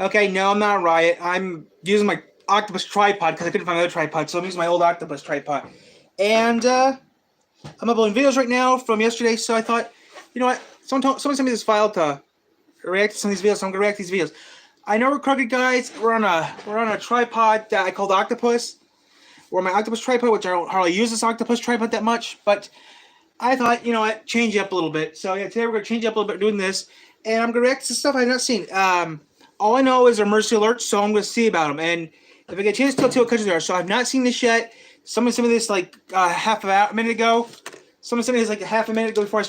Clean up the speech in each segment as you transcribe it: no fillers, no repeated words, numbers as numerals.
Okay, no, I'm not a riot. I'm using my octopus tripod because I couldn't find another tripod, so I'm using my old octopus tripod. And I'm uploading videos right now from yesterday, so I thought, you know what? Someone sent me this file to react to some of these videos, so I'm gonna react to these videos. I know we're crooked guys. We're on a tripod that I called Octopus. Or my octopus tripod, which I don't hardly use this octopus tripod that much, but I thought, you know what, change it up a little bit. So yeah, today we're gonna change it up a little bit doing this, and I'm gonna react to stuff I've not seen. All I know is emergency alerts, so I'm gonna see about them. And if I get a chance to tell what countries they are, so I've not seen this yet. Someone sent me this like half a minute ago. Someone sent me this like a half a minute ago before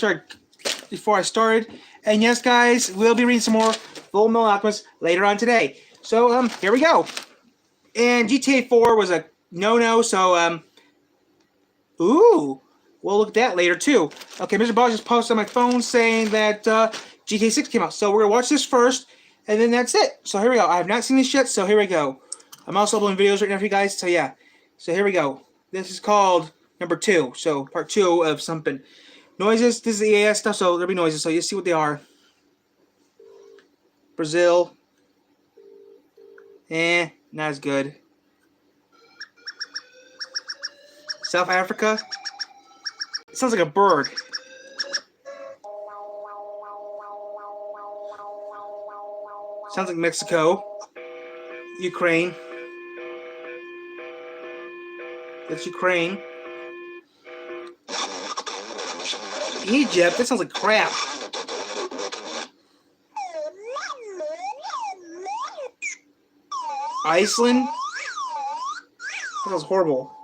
I started. And yes, guys, we'll be reading some more Full Metal Alchemist later on today. So here we go. And GTA 4 was a no, so ooh. We'll look at that later, too. Okay, Mr. Boss just posted on my phone saying that GTA 6 came out. So we're going to watch this first, and then that's it. So here we go. I have not seen this yet, so here we go. I'm also uploading videos right now for you guys, so yeah. So here we go. This is called number 2. So part 2 of something. Noises. This is the EAS stuff, so there'll be noises. So you see what they are. Brazil. Not as good. South Africa. It sounds like a bird. Sounds like Mexico. Ukraine. That's Ukraine. Egypt. That sounds like crap. Iceland. That sounds horrible.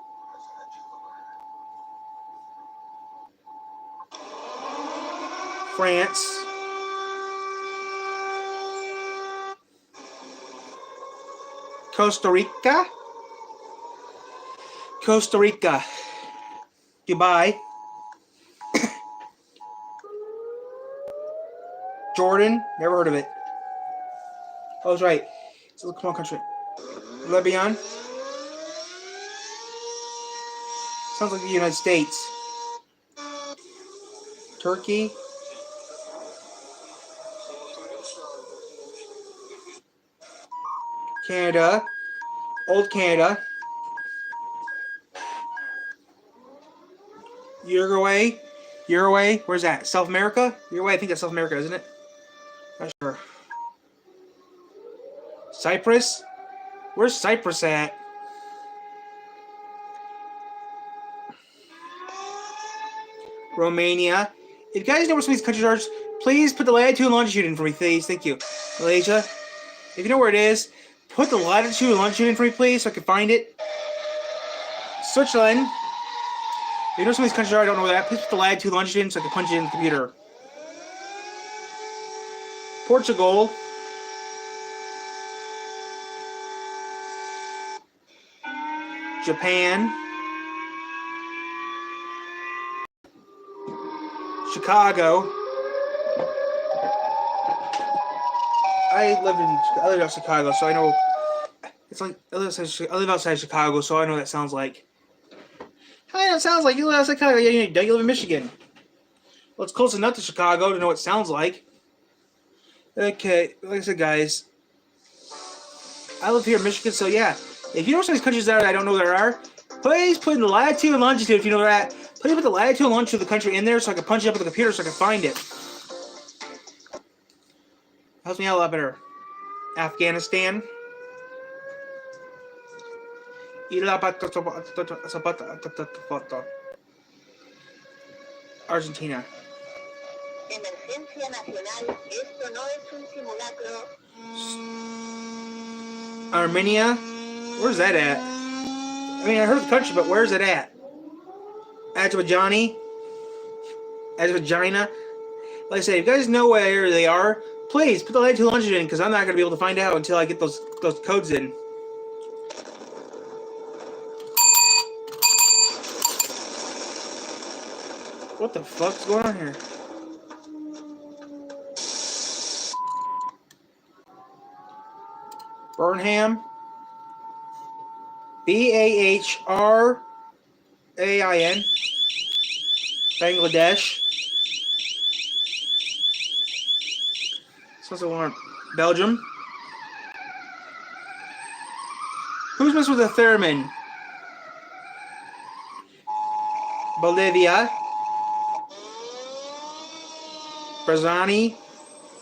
France. Costa Rica. Costa Rica. Dubai. Jordan. Never heard of it. Oh, I was right. It's a small country. Lebanon. Sounds like the United States. Turkey. Canada. Old Canada. Uruguay. Uruguay. Where's that? South America? Uruguay, I think that's South America, isn't it? Not sure. Cyprus? Where's Cyprus at? Romania. If you guys know where some of these countries are, please put the latitude and longitude in for me, please. Thank you. Malaysia. If you know where it is, put the latitude and longitude in for me, please, so I can find it. Switzerland. If you know some of these countries are, I don't know that. Please put the latitude and longitude in so I can punch it in the computer. Portugal. Japan. Chicago. I live outside Chicago, so I know. It's like I live outside Chicago, so I know what that sounds like. I know it sounds like you live outside Chicago. Yeah, you live in Michigan. Well, it's close enough to Chicago to know what it sounds like. Okay, like I said, guys, I live here in Michigan, so yeah. If you know some of these countries that I don't know there are, please put in the latitude and longitude if you know where they're at. Please put the latitude and longitude of the country in there so I can punch it up on the computer so I can find it. Helps me out a lot better. Afghanistan. Argentina. Emergencia nacional. Esto no es un simulacro. Armenia. Where's that at? I mean, I heard the country, but where's it at? Azerbaijani. Azerbaijana. Like I said, if you guys know where they are, please put the latitude and longitude in, because I'm not going to be able to find out until I get those codes in. What the fuck's going on here? Burnham. Bahrain. Bangladesh. Supposed to want Belgium. Who's messing with the theremin? Bolivia. Bosnia.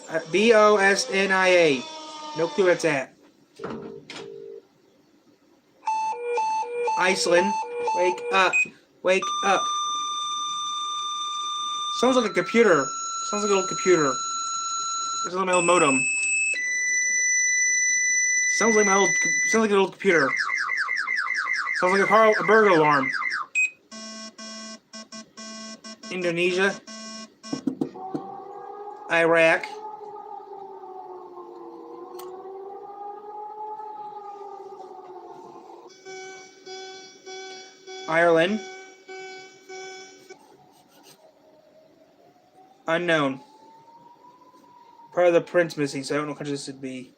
Bosnia. No clue where it's at. Iceland. Wake up. Wake up. Sounds like a computer. Sounds like an old computer. This is my old modem. Sounds like an old computer. Sounds like a burglar alarm. Indonesia. Iraq. Ireland. Unknown. Part of the print's missing, so I don't know what country this would be.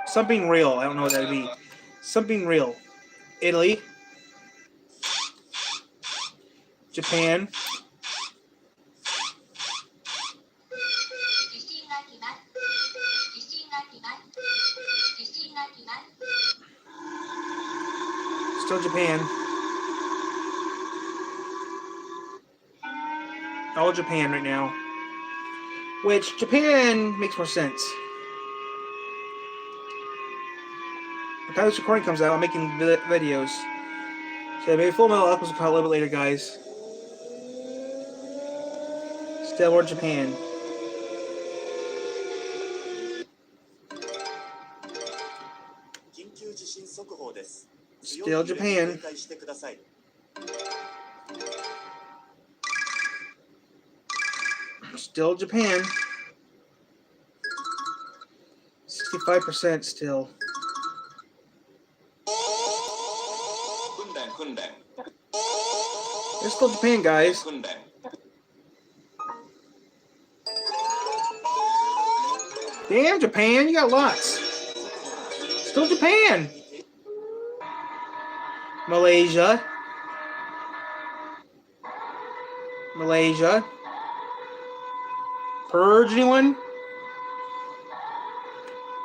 Something real. I don't know what that would be. Something real. Italy. Japan. Still Japan. All Japan right now. Which, Japan makes more sense. By the time this recording comes out, I'm making videos. So maybe Full Metal Alchemist will come out a little bit later, guys. Still more Japan. Still Japan. Still Japan. 65% still. It's still Japan, guys. Damn, Japan, you got lots. Still Japan. Malaysia. Malaysia. Purge, anyone?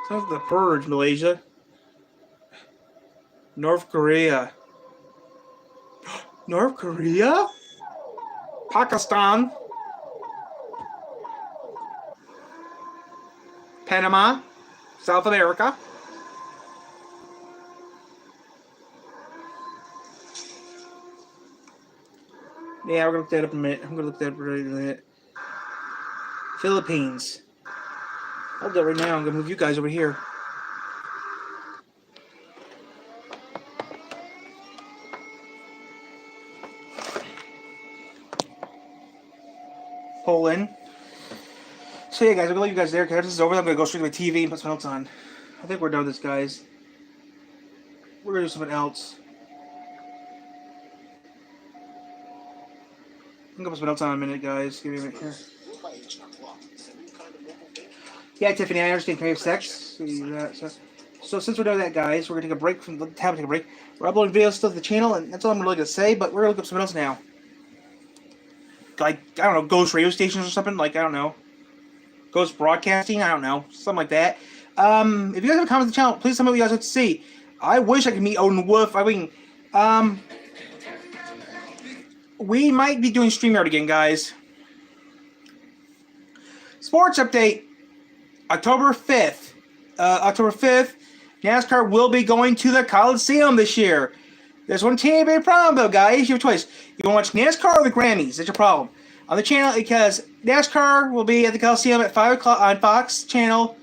Sounds like the Purge, Malaysia. North Korea. North Korea? Pakistan. Panama. South America. Yeah, we're gonna look that up in a minute. I'm gonna look that up right in a minute. Philippines. I'll do it right now. I'm gonna move you guys over here. Poland. So yeah, guys, I'm gonna leave you guys there. Because this is over, I'm gonna go straight to my TV and put something else on. I think we're done with this, guys. We're gonna do something else. I'm gonna put something else on in a minute, guys. Give me a minute here. Yeah, Tiffany, I understand. Can we have sex? So since we're done with that, guys, we're gonna take a break from the tab. Take a break. We're uploading videos still to the channel, and that's all I'm really gonna say. But we're gonna look up something else now. Like, I don't know, ghost radio stations or something. Like, I don't know, ghost broadcasting. I don't know, something like that. If you guys have a comment on the channel, please tell me what you guys want to see. I wish I could meet Odin Wolf. I mean, we might be doing StreamYard again, guys. Sports update. October 5th. October 5th, NASCAR will be going to the Coliseum this year. There's one teeny big problem, though, guys. You have a choice. You want to watch NASCAR or the Grammys? That's your problem. On the channel, because NASCAR will be at the Coliseum at 5 o'clock on Fox channel.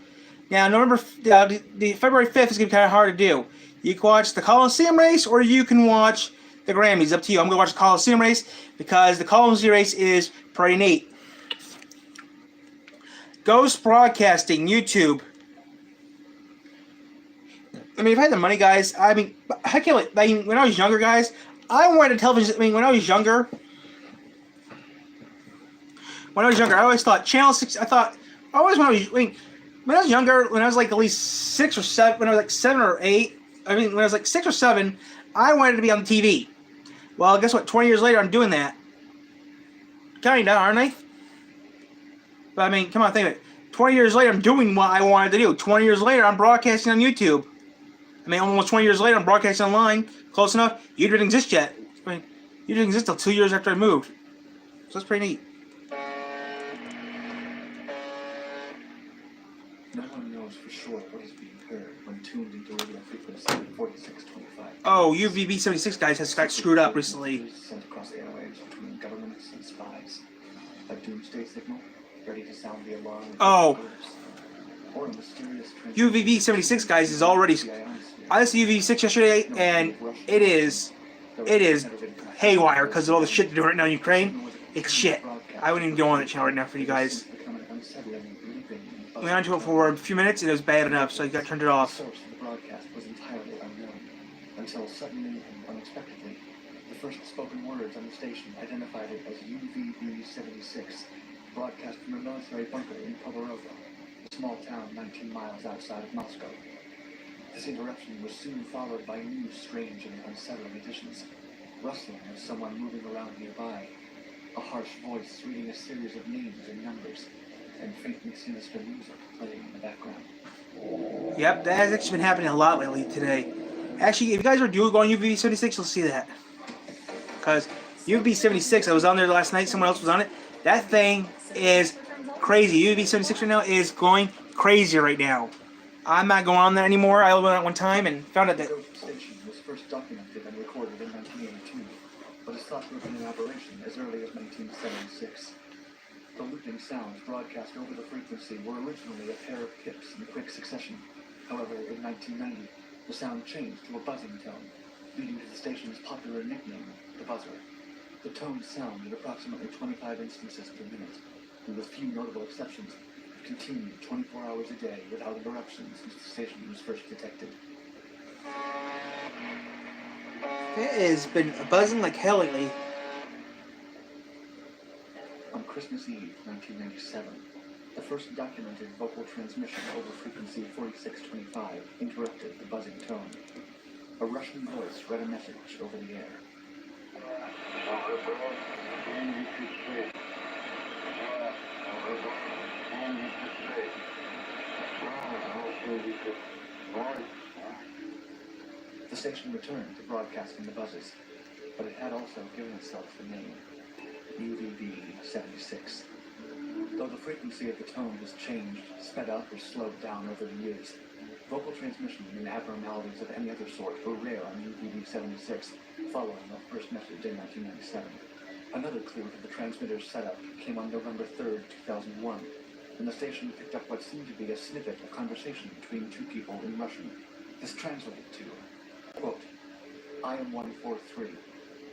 Now, the February 5th is going to be kind of hard to do. You can watch the Coliseum race, or you can watch the Grammys. Up to you. I'm going to watch the Coliseum race because the Coliseum race is pretty neat. Ghost Broadcasting, YouTube. I mean, if I had the money, guys, I mean, I can't wait. I mean, when I was younger, guys, I wanted a television. I mean, when I was younger, I always thought Channel 6. I mean, when I was younger, when I was like at least 6 or 7, when I was like 7 or 8, I mean, when I was like 6 or 7, I wanted to be on the TV. Well, guess what? 20 years later, I'm doing that. Kinda, aren't I? But I mean, come on, think of it. 20 years later, I'm doing what I wanted to do. 20 years later, I'm broadcasting on YouTube. I mean, almost 20 years later, I'm broadcasting online. Close enough. You didn't exist yet. I mean, you didn't exist until 2 years after I moved. So that's pretty neat. No one knows for sure what is being heard when tuned into radio frequency 4625. Oh, UVB76 guys has got screwed up recently. Sent across airwaves between governments and spies. A doomsday signal ready to sound the alarm. Oh. Or a mysterious UVB76 guys is already. I listened to UVB6 yesterday, and it is haywire because of all the shit they're doing right now in Ukraine. It's shit. I wouldn't even go on that channel right now for you guys. I went on to it for a few minutes, and it was bad enough, so I got turned it off. The source of the broadcast was entirely unknown, until suddenly and unexpectedly, the first spoken words on the station identified it as UVB-76, broadcast from a military bunker in Povorova, a small town 19 miles outside of Moscow. This interruption was soon followed by new strange and unsettling additions, rustling of someone moving around nearby, a harsh voice reading a series of names and numbers, and faintly sinister music playing in the background. Yep, that has actually been happening a lot lately today. Actually, if you guys are going UVB76, you'll see that. Because UVB76, I was on there last night, someone else was on it. That thing is crazy. UVB76 right now is going crazy right now. I'm not going on there anymore. I went on it one time and found out that... The station was first documented and recorded in 1982, but is thought to have been in operation as early as 1976. The looping sounds broadcast over the frequency were originally a pair of pips in quick succession. However, in 1990, the sound changed to a buzzing tone, leading to the station's popular nickname, the buzzer. The tone sounded approximately 25 instances per minute, and with few notable exceptions, continued 24 hours a day without interruptions since the station was first detected. It has been buzzing like hell lately. On Christmas Eve, 1997, the first documented vocal transmission over frequency 4625 interrupted the buzzing tone. A Russian voice read a message over the air. The station returned to broadcasting the buzzes, but it had also given itself the name, UVB-76. Though the frequency of the tone was changed, sped up, or slowed down over the years, vocal transmission and abnormalities of any other sort were rare on UVB-76 following the first message in 1997. Another clue to the transmitter's setup came on November 3rd, 2001, when the station picked up what seemed to be a snippet of conversation between two people in Russian. This translated to, quote, "I am 143,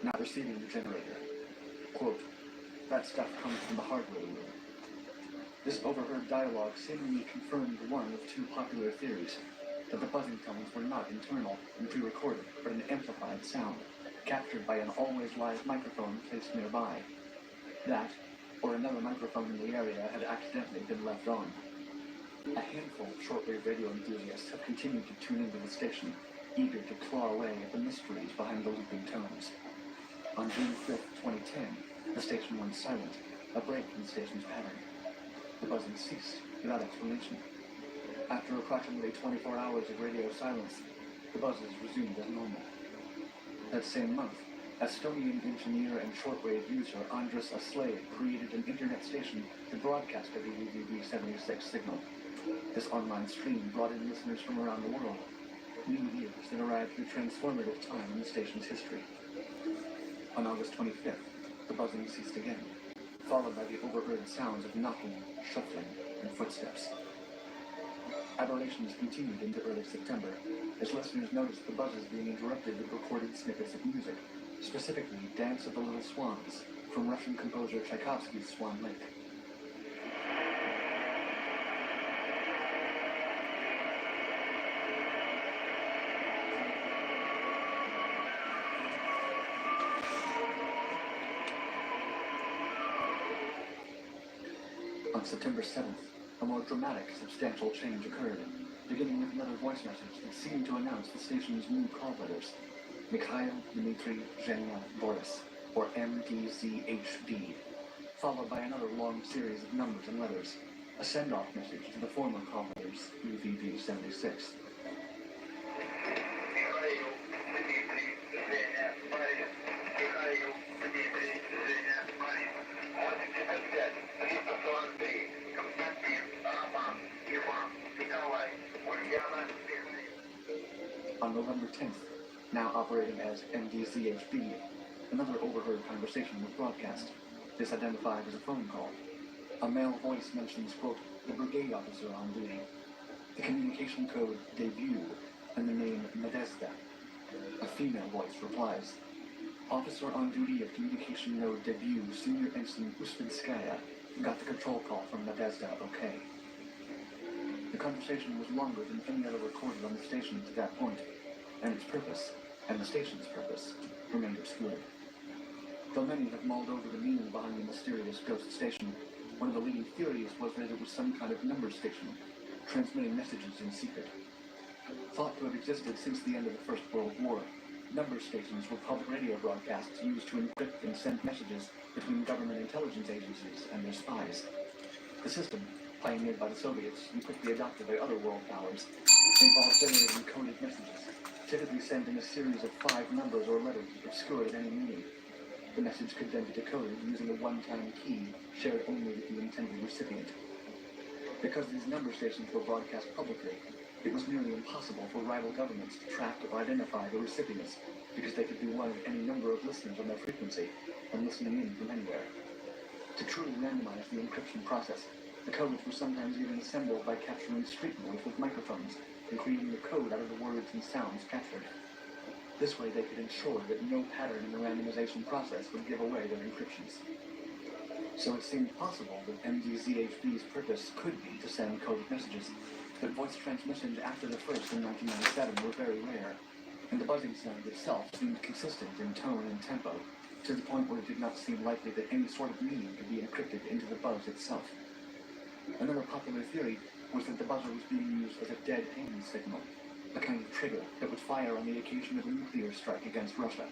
not receiving the generator." Quote, "That stuff comes from the hardware room." This overheard dialogue seemingly confirmed one of two popular theories, that the buzzing tones were not internal and pre-recorded, but an amplified sound, captured by an always live microphone placed nearby. That, or another microphone in the area had accidentally been left on. A handful of shortwave radio enthusiasts have continued to tune into the station, eager to claw away at the mysteries behind the looping tones. On June 5th, 2010, the station went silent, a break in the station's pattern. The buzzing ceased, without explanation. After approximately 24 hours of radio silence, the buzzes resumed as normal. That same month, Estonian engineer and shortwave user Andris Aslay created an internet station to broadcast the UVB-76 signal. This online stream brought in listeners from around the world, new ears that arrived through transformative time in the station's history. On August 25th, the buzzing ceased again, followed by the overheard sounds of knocking, shuffling, and footsteps. Aberrations continued into early September, as listeners noticed the buzzes being interrupted with recorded snippets of music, specifically Dance of the Little Swans, from Russian composer Tchaikovsky's Swan Lake. On September 7th, a more dramatic, substantial change occurred, beginning with another voice message that seemed to announce the station's new call letters: Mikhail, Dmitry, Zhenya, Boris, or MDZHB. followed by another long series of numbers and letters, a send-off message to the former callers, UVB-76. On November 10th, now operating as MDZHB, another overheard conversation was broadcast. This identified as a phone call. A male voice mentions, quote, the brigade officer on duty, the communication code debut, and the name Nadezhda. A female voice replies, officer on duty of communication node debut, Senior Ensign Usvinskaya, got the control call from Nadezhda, okay. The conversation was longer than any other recorded on the station to that point, and its purpose, and the station's purpose, remained obscure. Though many have mulled over the meaning behind the mysterious ghost station, one of the leading theories was that it was some kind of number station, transmitting messages in secret. Thought to have existed since the end of the First World War, number stations were public radio broadcasts used to encrypt and send messages between government intelligence agencies and their spies. The system, pioneered by the Soviets and quickly adopted by other world powers, involved generating encoded messages, typically sent in a series of 5 numbers or letters obscured at any meaning. The message could then be decoded using a one-time key shared only with the intended recipient. Because these number stations were broadcast publicly, it was nearly impossible for rival governments to track or identify the recipients, because they could be one of any number of listeners on their frequency and listening in from anywhere. To truly randomize the encryption process, the codes were sometimes even assembled by capturing street noise with microphones and creating the code out of the words and sounds captured. This way they could ensure that no pattern in the randomization process would give away their encryptions. So it seemed possible that MDZHB's purpose could be to send coded messages, but voice transmissions after the first in 1997 were very rare, and the buzzing sound itself seemed consistent in tone and tempo, to the point where it did not seem likely that any sort of meaning could be encrypted into the buzz itself. Another popular theory was that the buzzer was being used as a dead hand signal, a kind of trigger that would fire on the occasion of a nuclear strike against Russia.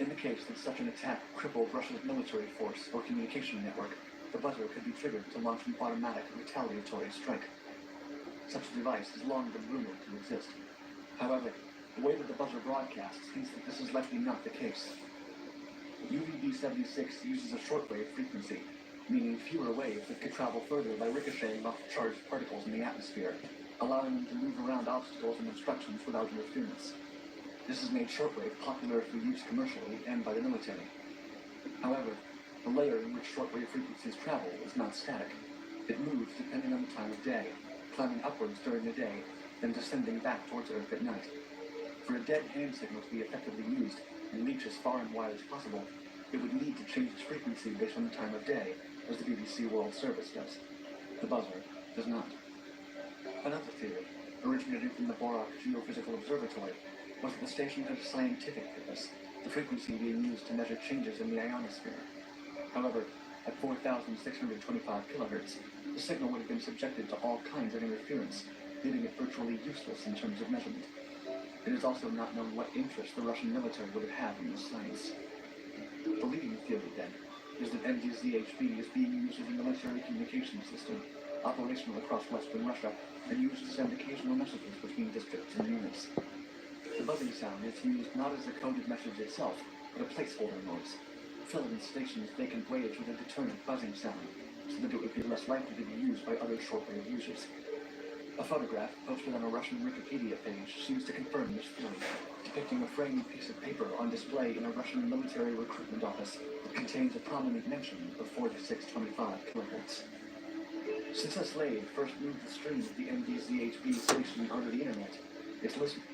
In the case that such an attack crippled Russia's military force or communication network, the buzzer could be triggered to launch an automatic retaliatory strike. Such a device has long been rumored to exist. However, the way that the buzzer broadcasts hints that this is likely not the case. UVB-76 uses a shortwave frequency, meaning fewer waves that could travel further by ricocheting off charged particles in the atmosphere, allowing them to move around obstacles and obstructions without interference. This has made shortwave popular for use commercially and by the military. However, the layer in which shortwave frequencies travel is not static. It moves depending on the time of day, climbing upwards during the day, then descending back towards Earth at night. For a dead hand signal to be effectively used and reach as far and wide as possible, it would need to change its frequency based on the time of day, as the BBC World Service does. The buzzer does not. Another theory, originating from the Borak Geophysical Observatory, was that the station had a scientific purpose, the frequency being used to measure changes in the ionosphere. However, at 4,625 kilohertz, the signal would have been subjected to all kinds of interference, leaving it virtually useless in terms of measurement. It is also not known what interest the Russian military would have had in this science. The leading theory, then, is that MDZHB is being used as a military communication system, operational across western Russia, and used to send occasional messages between districts and units. The buzzing sound is used not as a coded message itself, but a placeholder noise, filling the station's vacant waves with a determinate buzzing sound, so that it would be less likely to be used by other shortwave users. A photograph posted on a Russian Wikipedia page seems to confirm this theory, depicting a framed piece of paper on display in a Russian military recruitment office that contains a prominent mention of 4625 kilohertz. Since a slave first moved the stream of the MDZHB station onto the internet, its listeners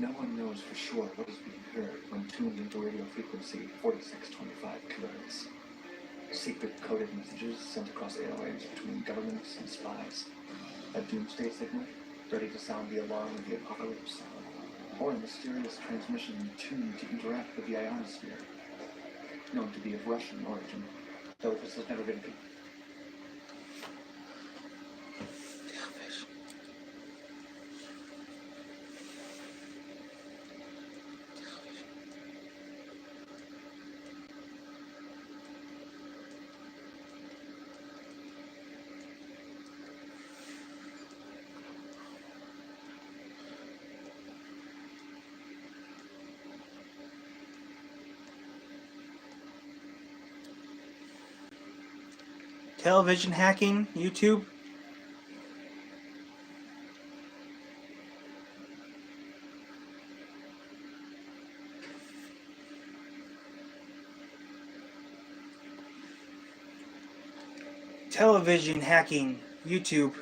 No one knows for sure what is being heard when tuned into radio frequency 4625 kilohertz. Secret coded messages sent across airwaves between governments and spies. A doomsday signal ready to sound the alarm of the apocalypse. Or a mysterious transmission tuned to interact with the ionosphere, known to be of Russian origin, though this has never been. Television hacking, YouTube. Television hacking, YouTube.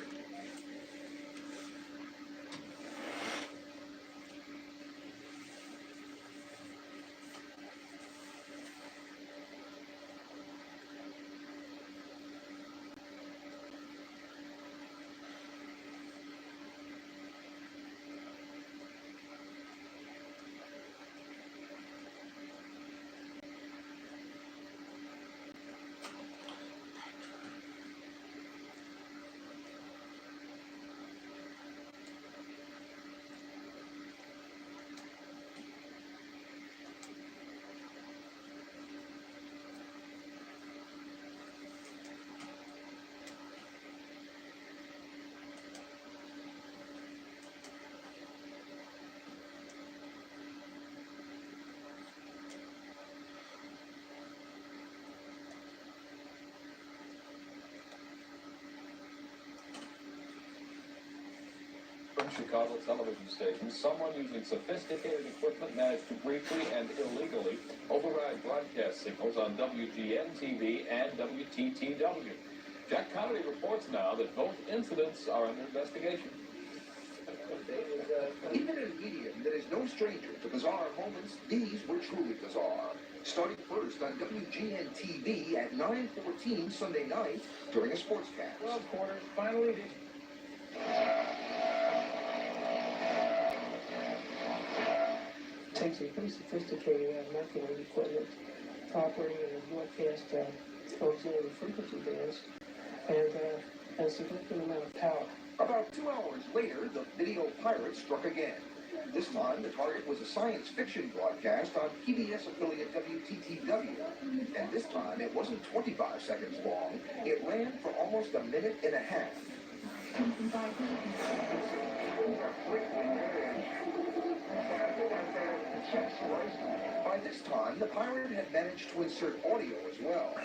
From Chicago television stations, someone using sophisticated equipment managed to briefly and illegally override broadcast signals on WGN-TV and WTTW. Jack Connolly reports now that both incidents are under investigation. Even in a medium that is no stranger to bizarre moments, these were truly bizarre. Starting first on WGN-TV at 9:14 Sunday night during a sportscast. 12 quarters, finally takes some pretty sophisticated marketing equipment operating in the broadcast auxiliary frequency bands and a significant amount of power. About 2 hours later, the video pirate struck again. This time, the target was a science fiction broadcast on PBS affiliate WTTW. And this time, it wasn't 25 seconds long. It ran for almost a minute and a half. By this time, the pirate had managed to insert audio as well,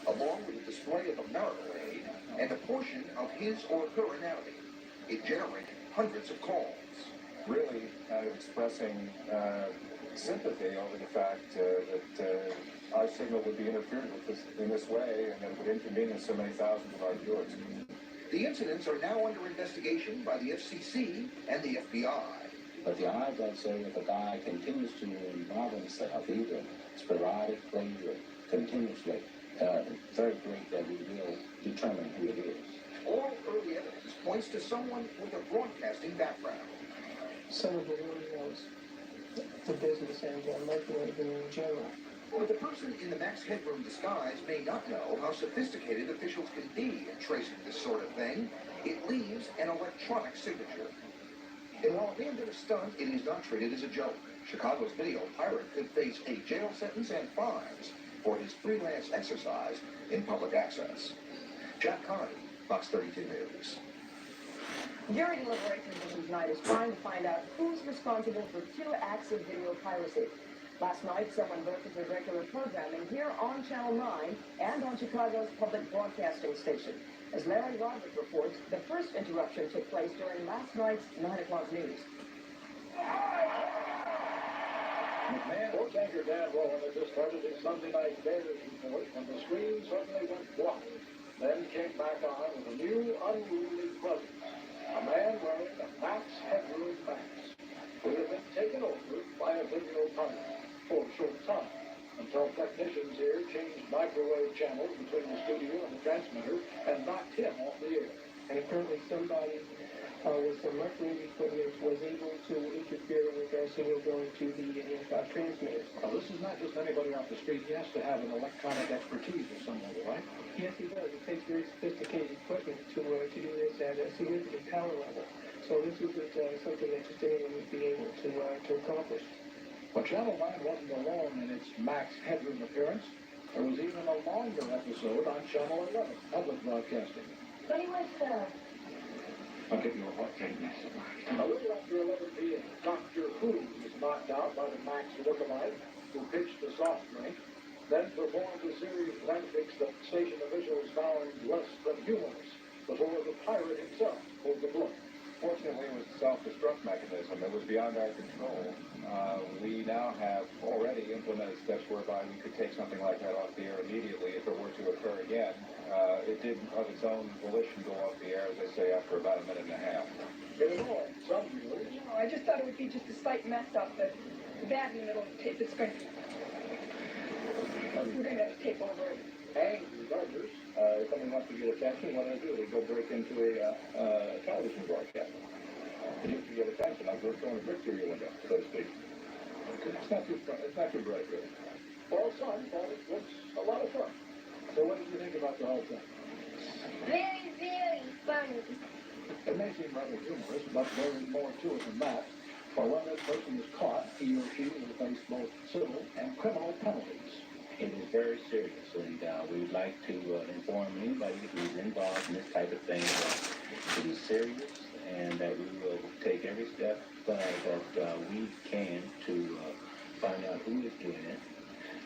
along with a display of a marital aid and a portion of his or her anatomy. It generated hundreds of calls. really expressing sympathy over the fact that our signal would be interfered with in this way and that it would inconvenience so many thousands of our viewers. The incidents are now under investigation by the FCC and the FBI. But the odds, I'd say, if a guy continues to involve himself either sporadically or continuously, very great that we will determine who it is. All early evidence points to someone with a broadcasting background. Someone who really knows the business and marketing in general. But the person in the Max Headroom disguise may not know how sophisticated officials can be in tracing this sort of thing. It leaves an electronic signature. And while it may have been a stunt, it is not treated as a joke. Chicago's video pirate could face a jail sentence and fines for his freelance exercise in public access. Jack Connolly, Fox 32 News. Jury deliberation tonight is trying to find out who's responsible for 2 acts of video piracy. Last night, someone broke into regular programming here on Channel 9 and on Chicago's public broadcasting station. As Larry Roderick reports, the first interruption took place during last night's 9 o'clock news. McMahon, sports anchor Dan Rowan had just started his Sunday night Bears report when the screen suddenly went black, then came back on with a new unruly presence. A man wearing a Max Headroom mask. We have been taken over a video pirate for a short time, until technicians here changed microwave channels between the studio and the transmitter and knocked him off the air. And apparently somebody with some microwave equipment was able to interfere with our signal going to the Hancock transmitter. Now, this is not just anybody off the street. He has to have an electronic expertise of some level, right? Yes, he does. It takes very sophisticated equipment to do this at a significant power level. So this isn't something that just anyone would be able to accomplish. But Channel 9 wasn't alone in its Max Headroom appearance. There was even a longer episode on Channel 11, public broadcasting. I'll give you a hot drink next. A little after 11 p.m., Doctor Who was knocked out by the Max lookalike who pitched the soft drink, then performed a series of antics that station officials found less than humorous before the pirate himself pulled the plug. Fortunately, it was a self-destruct mechanism. It was beyond our control. We now have already implemented steps whereby we could take something like that off the air immediately if it were to occur again. It did, of its own volition, go off the air, as I say, after about a minute and a half. It annoyed some viewers. No, I just thought it would be just a slight mess up. The bad in the middle of the tape, it's going to... We're going to have to tape over it. Angry Dodgers. If someone wants to get attention, what do? They go break into a television broadcast. If you get attention, like we're throwing a brick through your window, so to speak. It's not too bright, really. Well, some thought it was a lot of fun. So what did you think about the whole thing? Very, very funny. It may seem rather humorous, but there is more to it than that. For when this person is caught, he or she will face both civil and criminal penalties. It is very serious, and we'd like to inform anybody who's involved in this type of thing that it is serious, and that we will take every step that we can to find out who is doing it.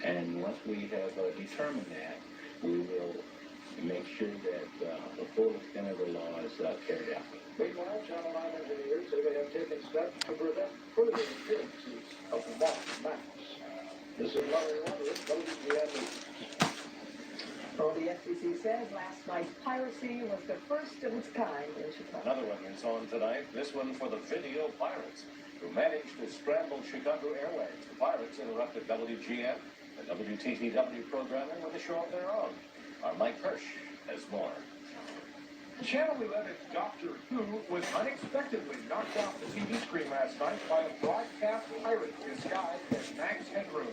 And once we have determined that, we will make sure that the full extent of the law is carried out. Meanwhile, Channel 9 engineers say they have taken steps to prevent further appearances of the Max. This is Larry Waters, WGN News. Well, the FCC says last night's piracy was the first of its kind in Chicago. Another one is on tonight, this one for the Video Pirates, who managed to scramble Chicago airwaves. The pirates interrupted WGN and WTTW programming with a show of their own. Our Mike Hirsch has more. Channel 11's Doctor Who was unexpectedly knocked off the TV screen last night by a broadcast pirate disguised as Max Headroom.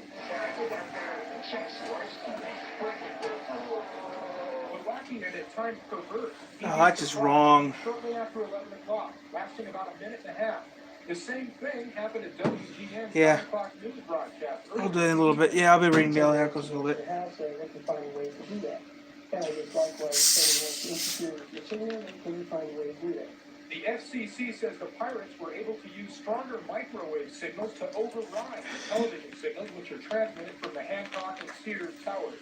The wacky and at times perverse. Oh, that's just wrong. Shortly after 11 o'clock, lasting about a minute and a half. The same thing happened at WGN's 5 o'clock news broadcast. I'll do it in a little bit. Yeah, I'll be reading Daily Articles a little bit. Perhaps they can find a way to do that. And I guess likewise, if someone wants to interfere with your signal, they can find a way to do that. The FCC says the pirates were able to use stronger microwave signals to override the television signals, which are transmitted from the Hancock and Sears towers.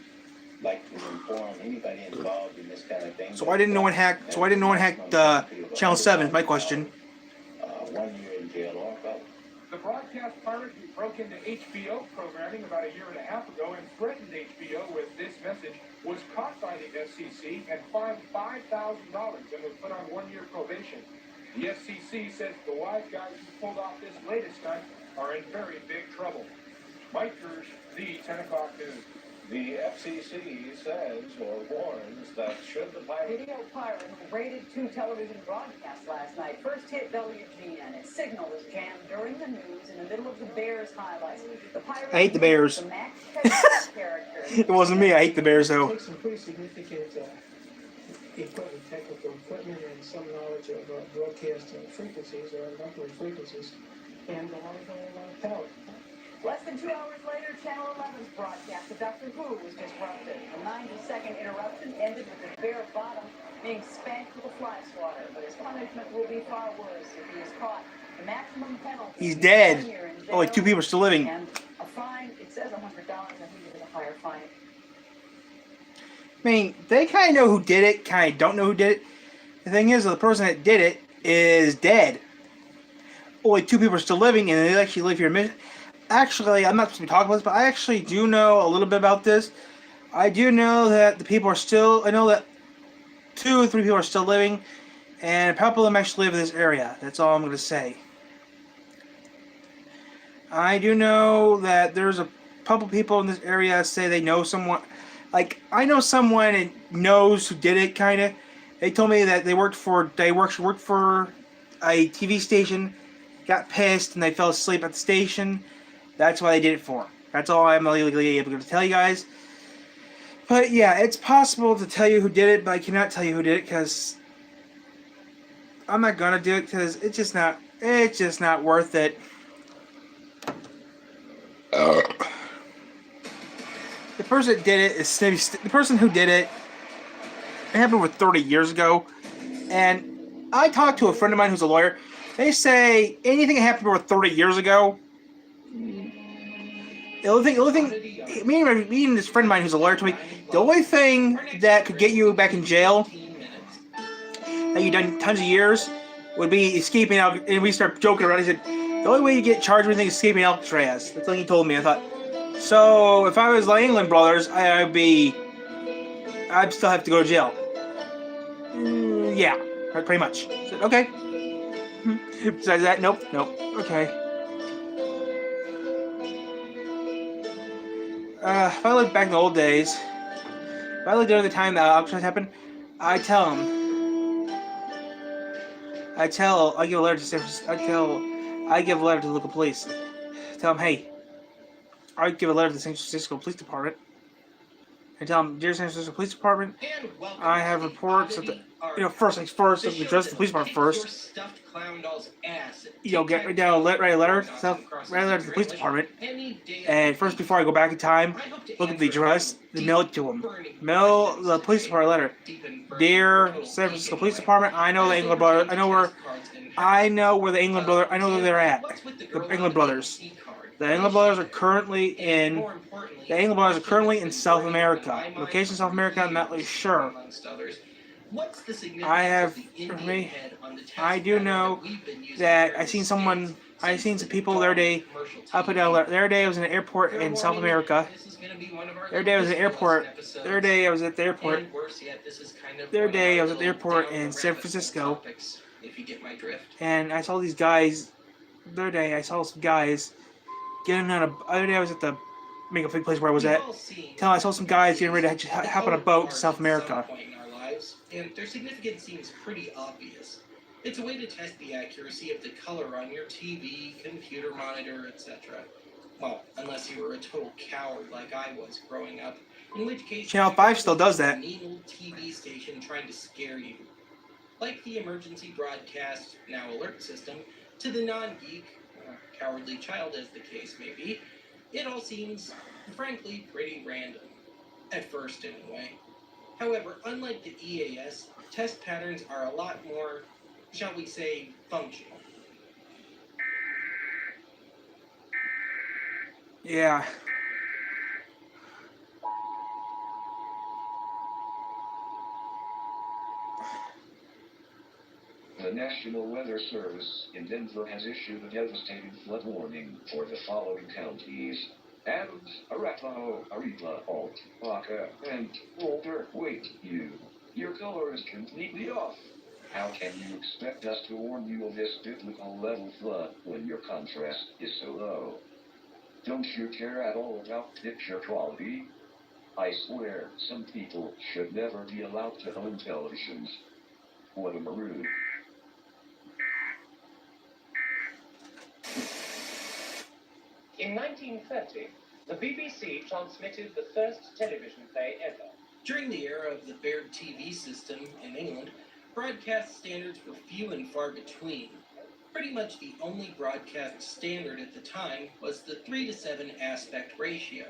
Like to inform anybody involved in this kind of thing. So I didn't know what hacked. So I didn't know what hacked Channel 7. My question. 1 year in jail or both. The broadcast pirate who broke into HBO programming about a year and a half ago and threatened HBO with this message was caught by the FCC and fined $5,000 and was put on 1 year probation. The FCC says the wise guys who pulled off this latest stunt are in very big trouble. Mike Hirsch, the 10 o'clock news. The FCC says or warns that should the pirate... Video pirate who raided 2 television broadcasts last night first hit WGN. Its signal was jammed during the news in the middle of the Bears highlights. The pirate I hate the Bears. the Max Headroom character. It wasn't me. I hate the Bears, It though. takes some pretty significant equipment, technical equipment, and some knowledge of broadcast frequencies or microwave frequencies, and a lot of power. Less than 2 hours later, Channel 11's broadcast of Doctor Who was disrupted. A 90-second interruption ended with his bare bottom being spanked with a fly swatter. But his punishment will be far worse if he is caught. The maximum penalty He's is dead. 1 year in jail Only 2 people are still living. and a fine. It says $100. I think it was a higher fine. I mean, they kind of know who did it, kind of don't know who did it. The thing is, the person that did it is dead. Only 2 people are still living, and they actually live here. Actually, I'm not supposed to be talking about this, but I actually do know a little bit about this. I do know that the people are still... I know that 2 or 3 people are still living, and a couple of them actually live in this area. That's all I'm going to say. I do know that there's a couple people in this area say they know someone. Like, I know someone and knows who did it, kind of. They told me that they worked for a TV station, got pissed, and they fell asleep at the station. That's why they did it for them. That's all I'm legally able to tell you guys. But yeah, it's possible to tell you who did it, but I cannot tell you who did it because I'm not gonna do it because it's just not worth it. The person that did it is the person who did it. It happened over 30 years ago, and I talked to a friend of mine who's a lawyer. They say anything that happened over 30 years ago. The only thing, me and this friend of mine who's a lawyer told me, the only thing that could get you back in jail that you've done tons of years would be escaping out. And we start joking around. He said, the only way you get charged with anything is escaping Alcatraz. That's what he told me. I thought, so if I was like England Brothers, I'd still have to go to jail. Yeah, pretty much. I said, okay. Besides that, nope. Okay. If I lived back in the old days, if I lived during the time that Alcatraz happened, I give a letter to San Francisco. I give a letter to the local police. Tell them, hey, I give a letter to the San Francisco Police Department. And tell them, dear San Francisco Police Department, I have reports of the, first things first, address the police department first. Write a letter to the police department. And first, before I go back in time, look at the address, then mail it to them. Mail the police department a letter. Dear San Francisco Police Department, I know the England Brothers. I know where the England Brothers. I know where they're at. The England Brothers. The England Brothers are currently in South America. Location South America, I'm not really sure. I do know that I seen some people the other day. I put down the other day I was in an airport in South America. The other day I was at the airport. The other day I was at the airport. The other day I was at the airport in San Francisco. And I saw these guys. The other day I saw some guys getting on a. The other day I was at the make a big place where I was at. I saw some guys getting ready to hop on a boat to South America. And their significance seems pretty obvious. It's a way to test the accuracy of the color on your TV, computer monitor, etc. Well, unless you were a total coward like I was growing up, in which case Channel 5 still does that. A neat old TV station trying to scare you. Like the emergency broadcast, now alert system, to the non-geek, cowardly child as the case may be, it all seems, frankly, pretty random. At first, anyway. However, unlike the EAS, test patterns are a lot more, shall we say, functional. Yeah. The National Weather Service in Denver has issued a devastating flood warning for the following counties: Adams, Arapahoe, Aripa, Alt, Baca, and Boulder. Wait, your color is completely off. How can you expect us to warn you of this biblical level flood when your contrast is so low? Don't you care at all about picture quality? I swear, some people should never be allowed to own televisions. What a maroon. In 1930, the BBC transmitted the first television play ever. During the era of the Baird TV system in England, broadcast standards were few and far between. Pretty much the only broadcast standard at the time was the 3:7 aspect ratio.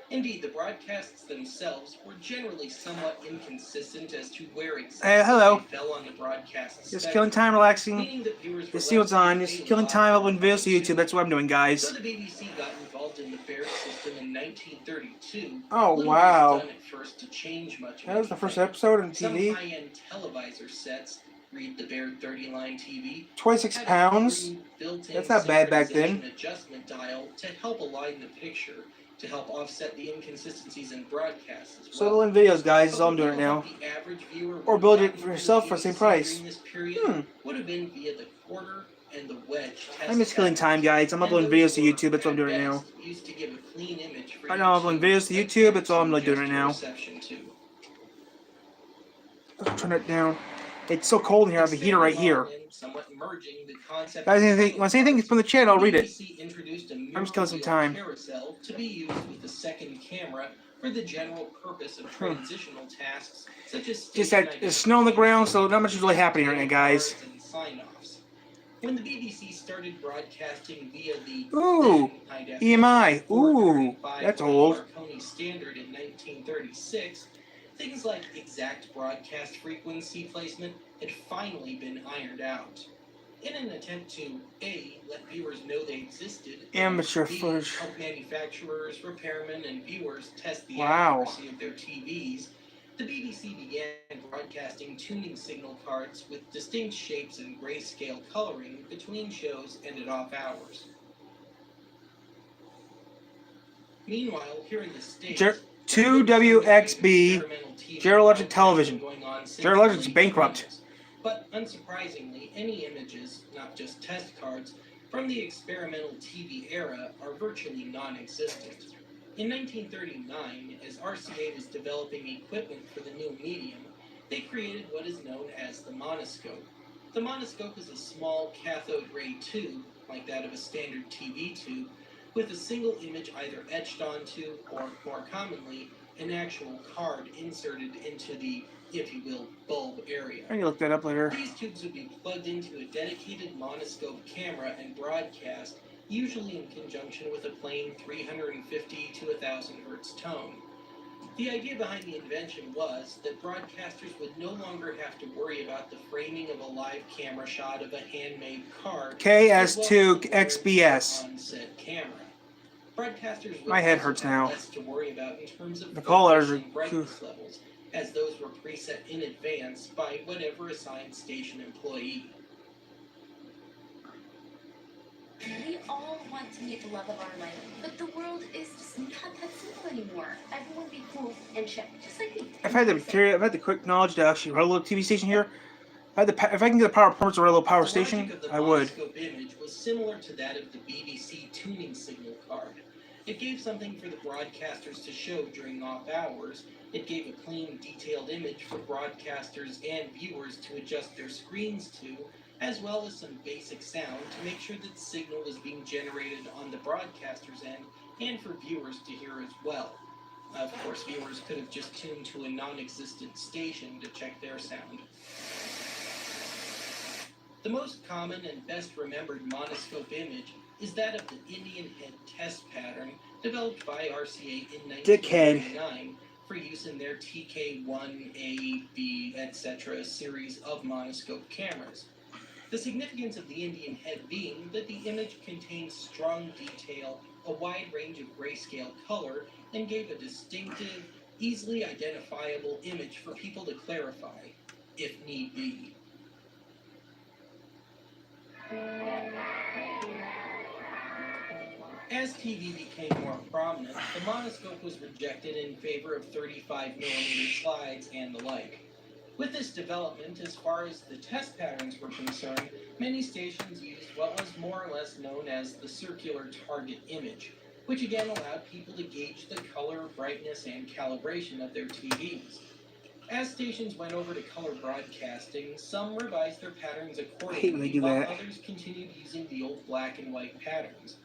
Indeed, the broadcasts themselves were generally somewhat inconsistent as to where exactly hello. they fell on the broadcast Just spectrum, killing time, relaxing. meaning that viewers were Just see what's on. Just killing time, uploading videos to YouTube. That's what I'm doing, guys. So the BBC got involved in the Baird system in 1932. Oh, Little wow. was done at first to change much of That was the first anything. episode on Some TV. high-end televisor sets, read the Baird 30-line TV, 26 had a pounds. crude built-in That's not bad back then. synchronization adjustment dial to help align the picture, to help offset the inconsistencies in broadcasts as So well. building videos, guys. That's all I'm doing right now. The average viewer Or would build have it for yourself for the same BBC price. during this period would have been via the quarter and the wedge test I'm just killing time, guys. I'm uploading videos to YouTube. That's what I'm doing right now. used to give a clean image for Right now, I'm uploading videos to YouTube. That's all I'm really doing right now. Let's turn it down. It's so cold in here. I have a heater right here. Guys, anything? Want to say anything from the chat? I'll read it. I'm just killing some time. Carousel to be used with the second camera for the general purpose of transitional tasks such as Just that there's snow on the ground, so not much is really happening right now, guys. When the BBC started broadcasting via the Ooh, EMI. Ooh, that's old. Marconi standard in 1936, things like exact broadcast frequency placement had finally been ironed out. In an attempt to A, let viewers know they existed, Amateur B, footage. help manufacturers, repairmen, and viewers test the Wow. accuracy of their TVs, the BBC began broadcasting tuning signal cards with distinct shapes and grayscale coloring between shows and at off hours. Meanwhile, here in the States, 2WXB, General Electric Television. General Electric's bankrupt. But unsurprisingly, any images, not just test cards, from the experimental TV era are virtually non-existent. In 1939, as RCA was developing equipment for the new medium, they created what is known as the monoscope. The monoscope is a small cathode ray tube, like that of a standard TV tube, with a single image either etched onto, or more commonly, an actual card inserted into the, if you will, bulb area. I need to look that up later. These tubes would be plugged into a dedicated monoscope camera and broadcast, usually in conjunction with a plain 350 to 1000 hertz tone. The idea behind the invention was that broadcasters would no longer have to worry about the framing of a live camera shot of a handmade card KS2XBS. on said camera. Broadcasters would My head also hurts have now. less to worry about in terms of The call letters focus are and brightness levels, as those were preset in advance by whatever assigned station employee. We all want to meet the love of our life, but the world is just not that simple anymore. Everyone would be cool and chill, just like me. I've had the quick knowledge to actually run a little TV station here. If I can get a power permit to run a little power station, I would. The monoscope image was similar to that of the BBC tuning signal card. It gave something for the broadcasters to show during off hours. It gave a clean, detailed image for broadcasters and viewers to adjust their screens to, as well as some basic sound to make sure that signal was being generated on the broadcaster's end and for viewers to hear as well. Of course, viewers could have just tuned to a non-existent station to check their sound. The most common and best remembered monoscope image is that of the Indian head test pattern developed by RCA in 1999 for use in their TK1A, B, etc. series of monoscope cameras. The significance of the Indian head being that the image contains strong detail, a wide range of grayscale color, and gave a distinctive, easily identifiable image for people to clarify, if need be. As TV became more prominent, the monoscope was rejected in favor of 35mm slides and the like. With this development, as far as the test patterns were concerned, many stations used what was more or less known as the circular target image, which again allowed people to gauge the color, brightness, and calibration of their TVs. As stations went over to color broadcasting, some revised their patterns accordingly, while others continued using the old black and white patterns.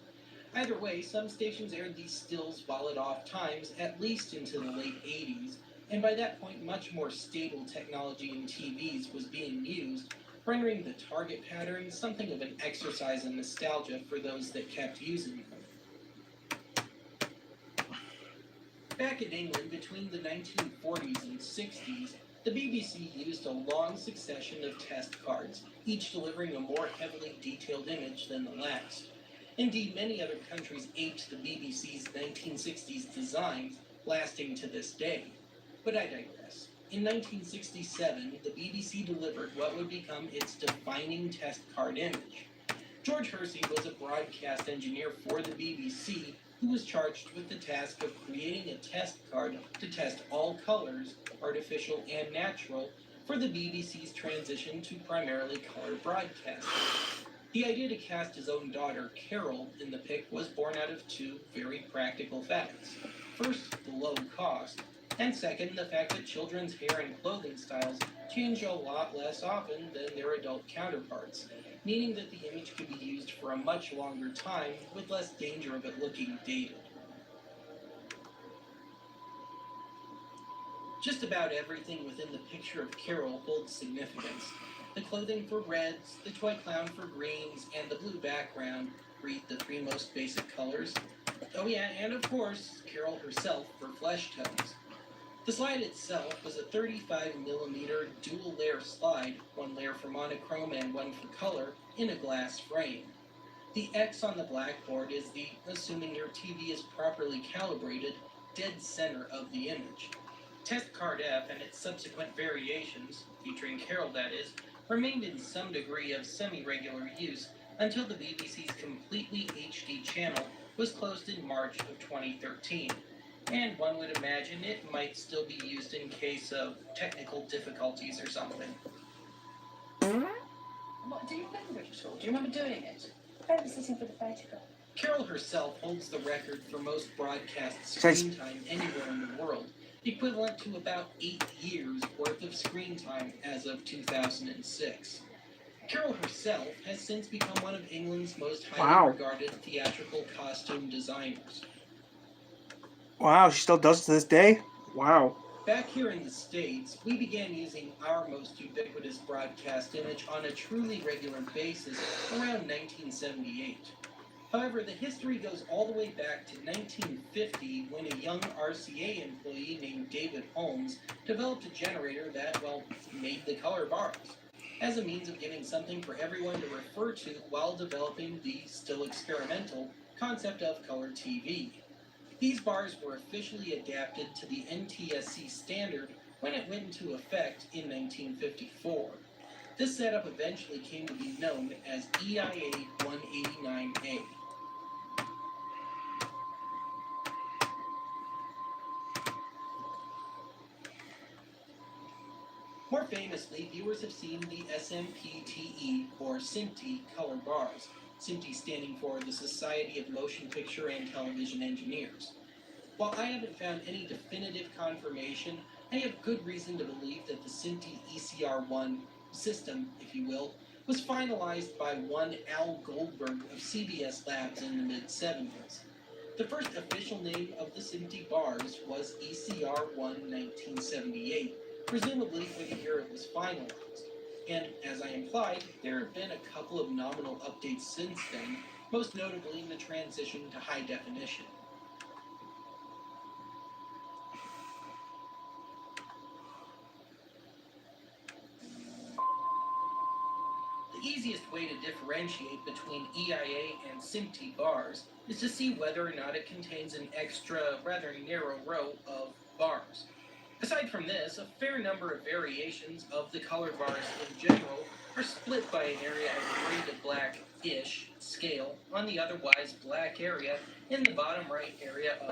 Either way, some stations aired these stills while at off times, at least into the late 80s, and by that point much more stable technology in TVs was being used, rendering the target pattern something of an exercise in nostalgia for those that kept using them. Back in England, between the 1940s and 60s, the BBC used a long succession of test cards, each delivering a more heavily detailed image than the last. Indeed, many other countries aped the BBC's 1960s designs, lasting to this day. But I digress. In 1967, the BBC delivered what would become its defining test card image. George Hersey was a broadcast engineer for the BBC who was charged with the task of creating a test card to test all colors, artificial and natural, for the BBC's transition to primarily color broadcasting. The idea to cast his own daughter, Carol, in the pic was born out of two very practical facts. First, the low cost, and second, the fact that children's hair and clothing styles change a lot less often than their adult counterparts, meaning that the image could be used for a much longer time with less danger of it looking dated. Just about everything within the picture of Carol holds significance. The clothing for reds, the toy clown for greens, and the blue background read the three most basic colors. Oh yeah, and of course, Carol herself for flesh tones. The slide itself was a 35mm dual-layer slide, one layer for monochrome and one for color, in a glass frame. The X on the blackboard is the, assuming your TV is properly calibrated, dead center of the image. Test Card F and its subsequent variations, featuring Carol that is, remained in some degree of semi-regular use until the BBC's completely HD channel was closed in March of 2013. And one would imagine it might still be used in case of technical difficulties or something. What, do you remember it at all? Do you remember doing it? I was sitting for the photograph. Carol herself holds the record for most broadcast screen time anywhere in the world, equivalent to about 8 years worth of screen time as of 2006. Carol herself has since become one of England's most highly regarded theatrical costume designers. Wow, she still does it to this day? Wow. Back here in the States, we began using our most ubiquitous broadcast image on a truly regular basis around 1978. However, the history goes all the way back to 1950 when a young RCA employee named David Holmes developed a generator that, well, made the color bars, as a means of giving something for everyone to refer to while developing the still experimental concept of color TV. These bars were officially adapted to the NTSC standard when it went into effect in 1954. This setup eventually came to be known as EIA 189A. More famously, viewers have seen the SMPTE or SMPTE color bars, SMPTE standing for the Society of Motion Picture and Television Engineers. While I haven't found any definitive confirmation, I have good reason to believe that the SMPTE ECR1 system, if you will, was finalized by one Al Goldberg of CBS Labs in the mid-70s. The first official name of the SMPTE bars was ECR1 1978, presumably for the year it was finalized. And as I implied, there have been a couple of nominal updates since then, most notably in the transition to high definition. The easiest way to differentiate between EIA and SMPTE bars is to see whether or not it contains an extra, rather narrow row of bars. Aside from this, a fair number of variations of the color bars in general are split by an area of gray to black-ish scale on the otherwise black area in the bottom right area of